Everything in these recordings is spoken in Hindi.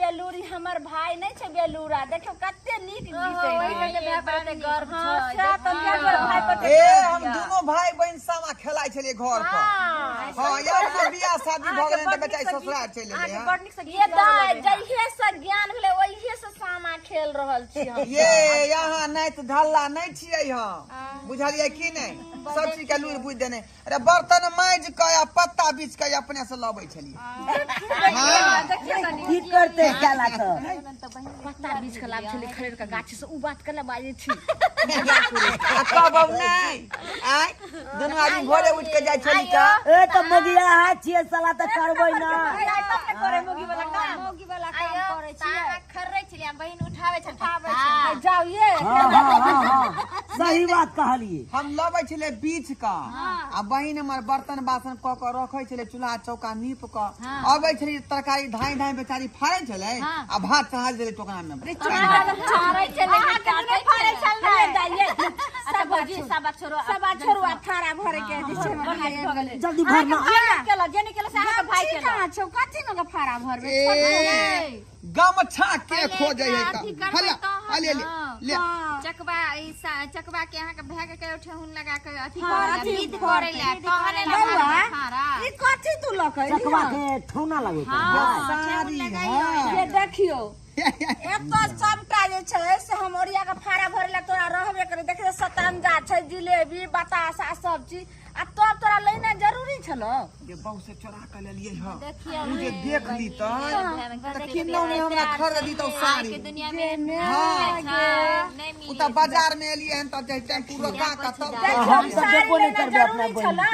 बेलूरी हमर भाई नहीं छे बेलूरा देखो कते नीक गीत ओइ में भाई पर गर्व छ तो भाई पर हम दोनों भाई बहन सामा खेलाइ छलिए घर पर हां यार हमर बियाह शादी भ गेलै त बेटा ससुराल चलि गेलै हां बड़ नीक से ये दाई जइहे से ज्ञान भेले ओइहे से सामा खेल रहल छी हम ये यहाँ नहीं तो ढल्ला नहीं छियै हम बुझलियै की नहीं सब चीज के लूर बुझ देने अरे बर्तन मांज के या पत्ता बीछ के अपने से लबै छलिए की करते केला तो पत्ता बीच के लाग छले खरीद के गाछी से उ बात कला बाजे छी कहबौ नहीं आय दुनू आदमी भोरे उठ के जाय छली का ए तो मगिया हाथ छिए साला त करबै ना करे मोगी वाला काम करे छी खर्रै छलिया बहिन उठावे छ जाओ ये हां सही बात कहलिए हम लबै छले बीछ का आ बहिन हमर बर्तन बासन क के रखै छले चूल्हा चौका नीप के अबै छली तरकारी धाई धाई बेचारी फाड़ै छले आ भात चढ़ा देले टोकना में छाड़ै छले काटै फाड़ै छले दाइए सब छोरो अठारा भरे के दिछे में भाई भ गेले जल्दी भरना केला जेने केला से आके भाई केला छौ कथि न फाड़ा भरबे गमछा के खोजै है का हला ले ले चकवा के यहाँ के भाग के ठेहुन लगा के अथी गीत करे ला तहरे लगा ई कथि तू लकै चकवा के ठौना लगे सारी ये देखियो एतो सबटा जे छै से हम ओरिया के फाड़ा भरला तोरा रहबे करे देखे सतंजा छै जिलेबी बतासा सब चीज आ तब तोरा लेना जरूरी छलो ये बहु से चोरा के ले लिए ह मुझे देख ली त किन्नो में हमरा खरीद दी तो सारी के दुनिया में नहीं मिली उता बाजार में लिए हन त टेम्पू रोका का तब हम सब देखो नहीं करबे अपना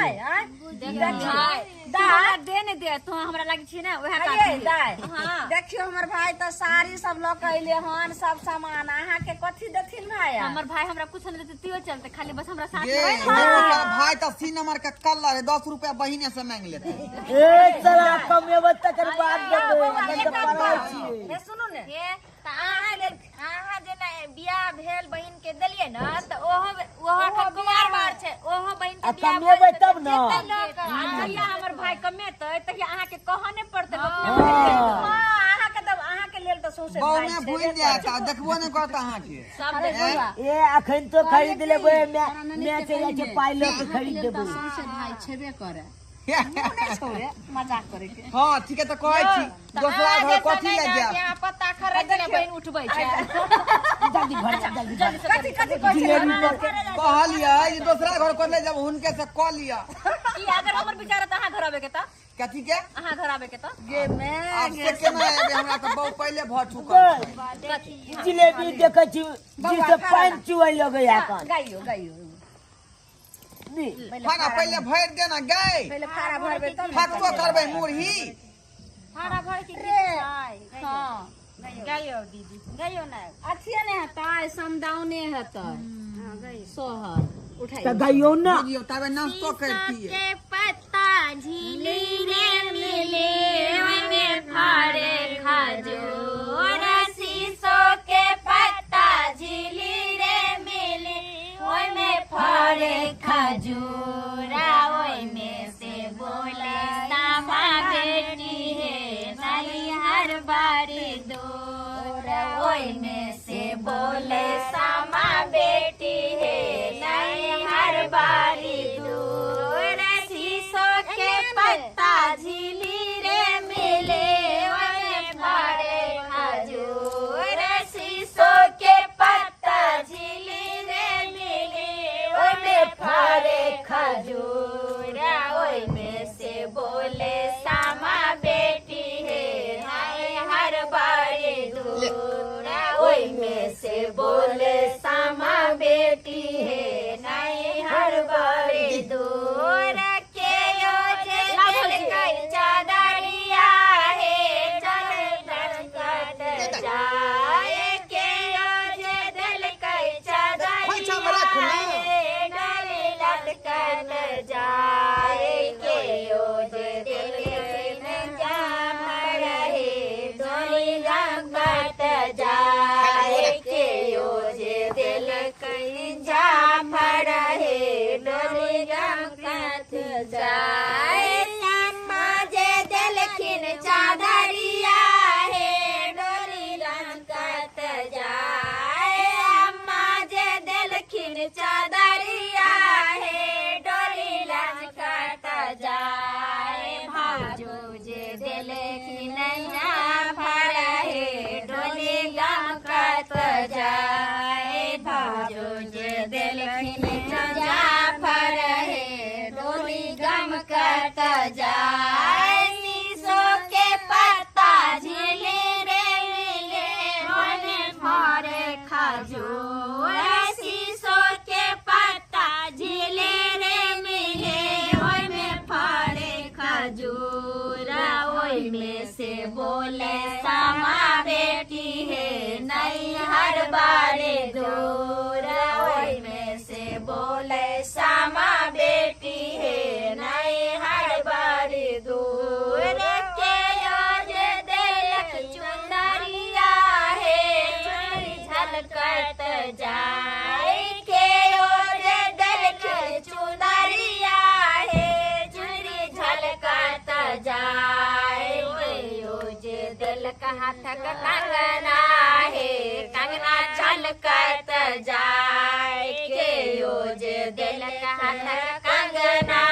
देखिए दा देने दे तो हमरा लागे छी ना ओहे का हां देखियो हमर भाई त साड़ी सब ल के अइले हन सब सामान अहाँ के कथि देथिन भाई हमर भाई हमरा कुछ नहीं देते तियो चलते खाली बस हमरा साथ ये भाई त 3 नंबर का कलर है 10 रुपया बहिने से मांग लेते ए साला कमेबे तकर बाद देबे हम त पढ़ाई छी ए सुनु ने ये आहा जे ना बियाह भेल बहिन के देलिए ना त ओहो कुमार बार छै ओहो बहिन के बियाह कमेबे तब ना भैया हमर भाई कमेतै तहिया अहाँ के कहने पड़तै अहाँ के तब अहाँ के लेल त सोचे बहु में भूल जाता देखबो नहीं करता अहाँ के सब ए अखन तो खरीद लेबे मैं चले के पाइलो के खरीद देबे भाई छेबे करे नहीं छोड़े मजाक करे के हां ठीक है त कहै छी दोसरा घर कथि ले जाय यहाँ पत्ता खरीद के बहिन उठबै छै जल्दी भर जल्दी कथि कहलिए ये दोसरा घर कर ले जब हुनके से क लिया की अगर हमर विचार त अहाँ धराबे के त कथि के अहाँ धराबे के त ये मैं अब से केना है हमरा त बहुत पहले भ चुकल जिलेबी देखै छी जिसे पानी चुआई लगे आकन गाइयो खाना पहले भर देना गए पहले फाड़ा भरबे तब फटको करबै मुरही फाड़ा भर के छै हां गाइयो दीदी गयो ना अथिए ने हतै समदाउने हतै सोहर उठाई त गइयो ना बुझियो तबे नाश्तो करती के पत्ता झीली रे मिले ओय में फाड़े खजूर शीशो के पत्ता झीली रे मिले ओय में फाड़े खजूरा ओय में से बोले सामा बेटी है नली हर बारी दूर ओय में से बोले सामा बेटी है नली हर बारी दूर शीशो के पत्ता झीली रे मिले ओय में फाड़े खजूर शीशो के पत्ता झीली रे मिले ओय में फाड़े खजूर ओय में से बोले सामा बेटी है नई हर बारी दूर ओय में से बोले सामा बेटी है नई हर बारी दूर के यो जे दिल कई चादरिया है चल लटकत जाए के यो जे दिल कई चादरिया है डली लटकत जाए के यो जे दिल कई जाम रहे डोली लटकत जाए के यो जे दिल कई जाम रहे डोली लटकत जाए सामा जे दिलखिन चादरिया है जाए भाजो जे दिलखिन नैया फरहे डोली गमकत जाए भाजो जे दिलखिन नैया फरहे डोली गमकत जाए शीशो के पत्ता झिले रे मिले होने फरे खजूर शीशो के पत्ता झिले रे मिले ओइमे फरे खजूर ओइमे से बोले सामा बेटी है नहीं हर बारे दूर ओइमे से बोले सामा बेटी है नहीं हर बारे दूर के आज देख चुनरिया है चुनरी झलकत जाए के आज देख चुनरिया है चुनरी झलकत जाए जे दिल का हाथक कंगना है कंगना झलकत जाए के जे दिल का हाथक कंगना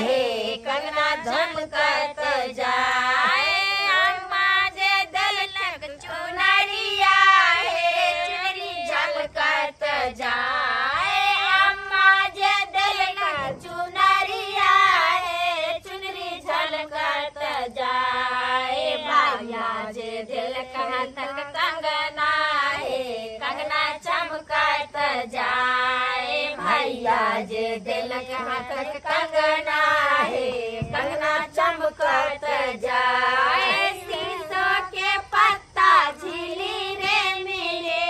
है कंगना झलकत जाए अम्मा जे दिल चुनरिया है चुनरी झलकत जाए अम्मा जे दिल चुनरिया है चुनरी झलकत जाए भैया जे दिल हाथक कंगना है कंगना चमकत जाए भैया जे दिल हाथक कंगना है कंगना चमकत जाए शीशो के पत्ता झिली रे मिले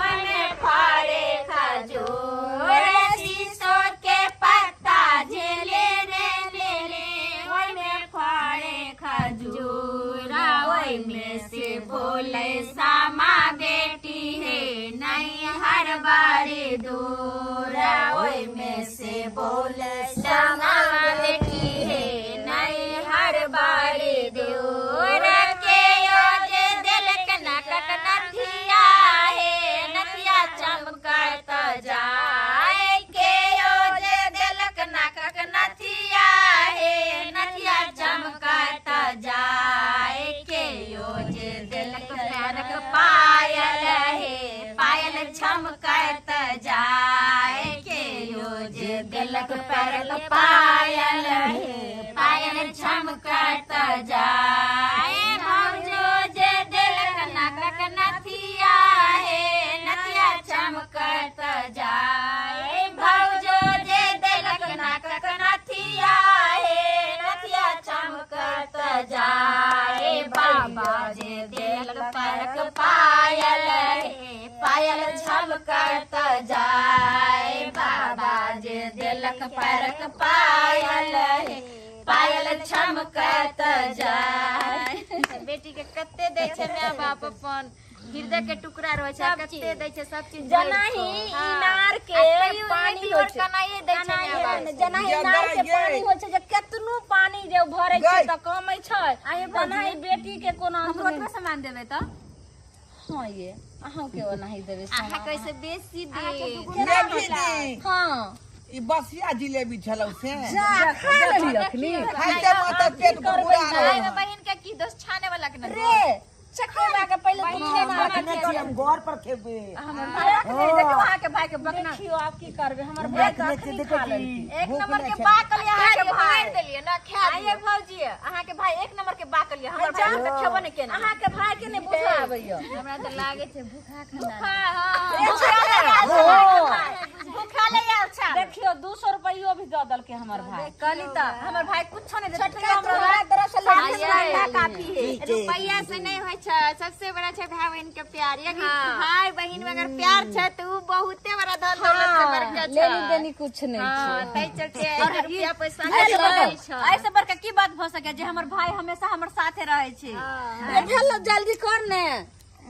ओमे फरे खजूर शीशो के पत्ता झिले रे मिले ओमे फरे खजूर ओइमे से बोले सामा बेटी है नहीं हर बारी दूर ओइमे से बोले सामा बेटी है नहीं हर बारी दूर के आज दिल के नकक नथिया है नथिया चमकत जाए के आज दिल के नकक नथिया है नथिया चमकत जाए के आज दिल के पैरक पायल है पायल चमकत जाए के आज दिल के पैरक पायल है पायल चमकत जाए भौजो जे दिल के नकक नथिया है नथिया चमकत जाए भौजो जे दिल के नकक नथिया है नथिया चमकत जाए बाबा जे दिल परक पायल है पायल झमकत जाए बाबा जे दिल परक पायल है पायल चमकत जाए बेटी के कते दै छै माय बाप अपन हृदय के टुकड़ा रहे छै कते दै छै सब चीज जनाही इनार के पानी होय छै कनाए दै छै माय बाप जनाही इनार के पानी होय छै जे केतनो पानी जे भरै छै त कमै छै जनाही बेटी के कोनो हमरो सामान देबै त हां ये अहाँ के ओनाही देबै अहाँ कैसे बेसी दे हां ई बसिया जिलेबी छलौ से जा खा लेली अखनी खाइते मत पेट पूरा भाई में बहन के की दोस्त छाने वाला के न रे चखेबा के पहले दूसरे रखने के हम घर पर खेबे हमर भाई देखो अहाँ के भाई के बकना देखियो आप की करबे हमर भाई के अखनी खा लेली एक नंबर के बाकल अहाँ के भाई देलिए ना खा आइए भौजी अहाँ के भाई एक नंबर के बाकल हमर भाई के खेबो ने केना अहाँ के भाई के ने बुझा आबैया हमरा त लागे छै भूखा खाना भूखा ले अच्छा देखियो 200 रुपयो भी द दल के हमर भाई कहली त हमर भाई कुछ नहीं दे काफी है रुपया से नहीं होय छै सबसे बड़ा छै भाई बहन के प्यार यदि भाई बहन में अगर प्यार छै त उ बहुते बड़ा धन दौलत से बड़का छै लेनी देनी कुछ नहीं छै तै चलते रुपया पैसा ऐसे बड़का की बात भ सके जे हमर भाई हमेशा हमर साथे रहे छै भेल जल्दी कर ने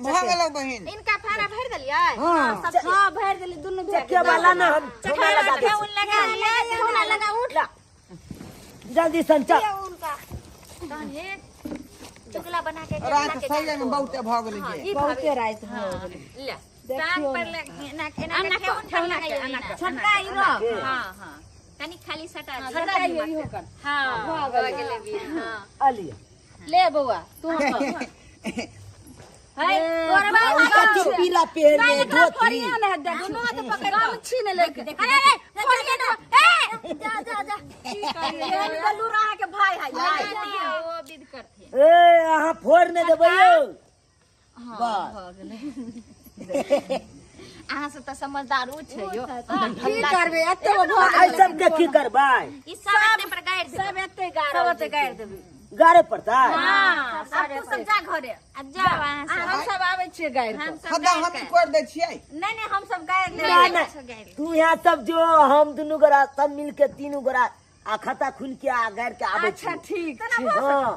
भागलो बहिन इनका फारा भर देलिए हां भर देली दुनु के वाला ना हम चखा लगा उठ जल्दी संचा उनका तहन हे चुगला बना के रात सही में बहुते भ गेली जे बहुते रात भ गेली ले टांग पर ले ना के छोटका ई रो हां हां तनी खाली सटा दी। सटाइयो इहो कर हां भऽ गेलै बिया। हां अलिया ले बौआ तू है तोरा उसका पीला पहन ले धोती फरिया ने देख तो पकड़ गम छीन लेके अरे फरिया ना ए जा जा जा ये बल्लू रहा के भाई है वो विद करथे। ए अहाँ फोड़ ने देबै यौ बस अहाँ सब त समझदार उ छै यो। की करबे एते भऽ आई सब के की करबै ई सब एते पर गाड़ दे। सब एते गाड़ देबे गारे पड़ता हां सब तू सब जा घरे अब जा वहां से। हम सब आबै छियै गाड़ के हम सब खद्दा हम कर दै छियै। नहीं नहीं हम सब गाड़ ले ना ना तू यहाँ सब जो हम दुनू गोरा सब मिल के तीनों गोरा आ खाता खुल के आ गाड़ के आबै अच्छा ठीक हाँ